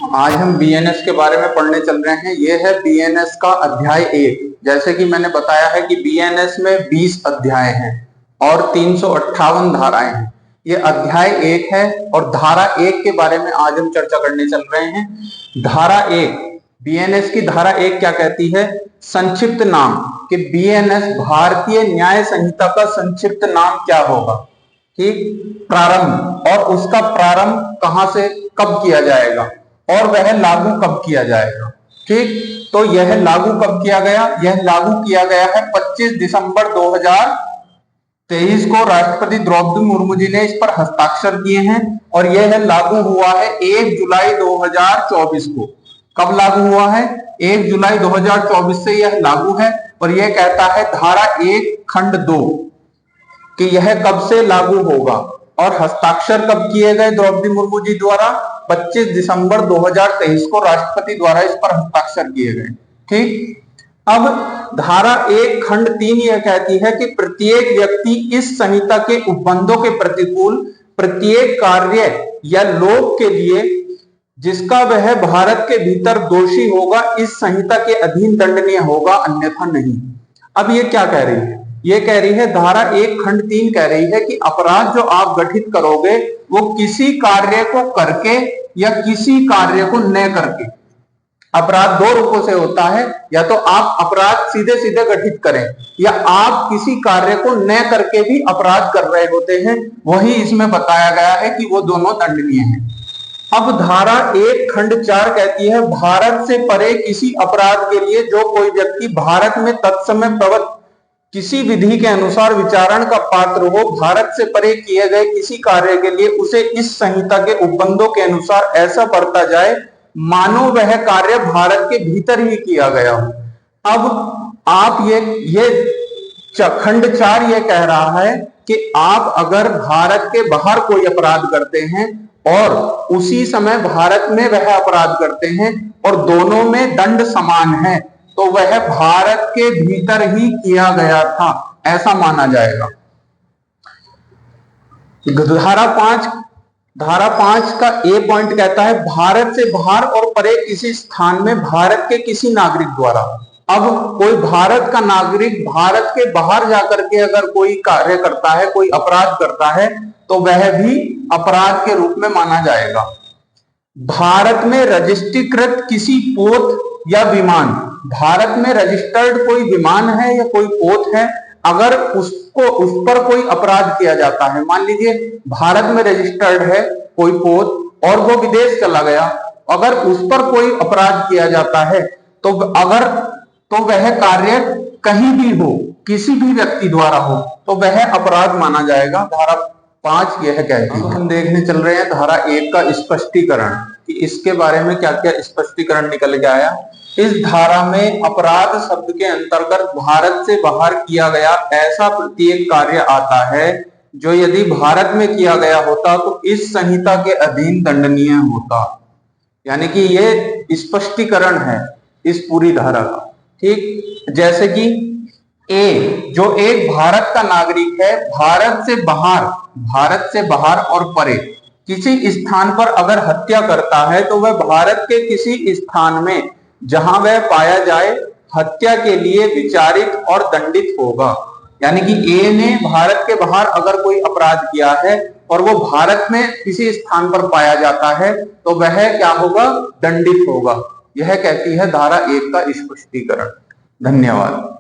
आज हम बीएनएस के बारे में पढ़ने चल रहे हैं। यह है बीएनएस का अध्याय 1। जैसे कि मैंने बताया है कि बीएनएस में 20 अध्याय हैं और 358 धाराएं हैं। यह अध्याय 1 है और धारा 1 के बारे में आज हम चर्चा करने चल रहे हैं। धारा 1, बीएनएस की धारा 1 क्या कहती है? संक्षिप्त नाम कि बीएनएस भारतीय न्याय संहिता का संक्षिप्त नाम क्या होगा। ठीक, प्रारंभ और उसका प्रारंभ कहां से कब किया जाएगा और वह लागू कब किया जाएगा। ठीक, तो यह लागू कब किया गया? यह लागू किया गया है 25 दिसंबर 2023 को। राष्ट्रपति द्रौपदी मुर्मू जी ने इस पर हस्ताक्षर किए हैं और यह लागू हुआ है 1 जुलाई 2024 को। कब लागू हुआ है? 1 जुलाई 2024 से यह लागू है। और यह कहता है धारा 1 खंड 2 कि यह कब से लागू होगा और हस्ताक्षर कब किए गए द्रौपदी मुर्मू जी द्वारा? 25 दिसंबर 2023 को राष्ट्रपति द्वारा इस पर हस्ताक्षर किए गए। ठीक, अब धारा 1 खंड 3 यह कहती है कि प्रत्येक व्यक्ति इस संहिता के उपबंधों के प्रतिकूल प्रत्येक कार्य या लोक के लिए जिसका वह भारत के भीतर दोषी होगा इस संहिता के अधीन दंडनीय होगा, अन्यथा नहीं। अब ये क्या कह रही है? ये कह रही है धारा 1 खंड 3 कह रही है कि अपराध जो आप गठित करोगे वो किसी कार्य को करके या किसी कार्य को न करके। अपराध दो रूपों से होता है, या तो आप अपराध सीधे सीधे गठित करें या आप किसी कार्य को न करके भी अपराध कर रहे होते हैं। वही इसमें बताया गया है कि वो दोनों दंडनीय हैं। अब धारा 1 खंड 4 कहती है भारत से परे किसी अपराध के लिए जो कोई व्यक्ति भारत में तत्समय प्रवृत्त किसी विधि के अनुसार विचारण का पात्र हो, भारत से परे किए गए किसी कार्य के लिए उसे इस संहिता के उपबंधों के अनुसार ऐसा बरता जाए मानो वह कार्य भारत के भीतर ही किया गया हो। अब आप ये खंड 4 ये कह रहा है कि आप अगर भारत के बाहर कोई अपराध करते हैं और उसी समय भारत में वह अपराध करते हैं और दोनों में दंड समान है तो वह भारत के भीतर ही किया गया था, ऐसा माना जाएगा। धारा 5 का ए पॉइंट कहता है भारत से बाहर और परे किसी स्थान में भारत के किसी नागरिक द्वारा। अब कोई भारत का नागरिक भारत के बाहर जाकर के अगर कोई कार्य करता है, कोई अपराध करता है तो वह भी अपराध के रूप में माना जाएगा। भारत में रजिस्ट्रीकृत किसी पोत या विमान, भारत में रजिस्टर्ड कोई विमान है या कोई पोत है, अगर उस पर कोई अपराध किया जाता है, मान लीजिए भारत में रजिस्टर्ड है कोई पोत और वो विदेश चला गया, अगर उस पर कोई अपराध किया जाता है तो वह कार्य कहीं भी हो, किसी भी व्यक्ति द्वारा हो तो वह अपराध माना जाएगा। धारा 5 यह कहती है। हम देखने चल रहे हैं धारा 1 का स्पष्टीकरण कि इसके बारे में क्या क्या स्पष्टीकरण निकल के आया। इस धारा में अपराध शब्द के अंतर्गत भारत से बाहर किया गया ऐसा प्रत्येक कार्य आता है जो यदि भारत में किया गया होता तो इस संहिता के अधीन दंडनीय होता। यानी कि ये स्पष्टीकरण है इस पूरी धारा का। ठीक, जैसे कि ए जो एक भारत का नागरिक है भारत से बाहर और परे किसी स्थान पर अगर हत्या करता है तो वह भारत के किसी स्थान में जहां वह पाया जाए हत्या के लिए विचारित और दंडित होगा। यानी कि ए ने भारत के बाहर अगर कोई अपराध किया है और वो भारत में किसी स्थान पर पाया जाता है तो वह क्या होगा? दंडित होगा। यह कहती है धारा 1 का स्पष्टीकरण। धन्यवाद।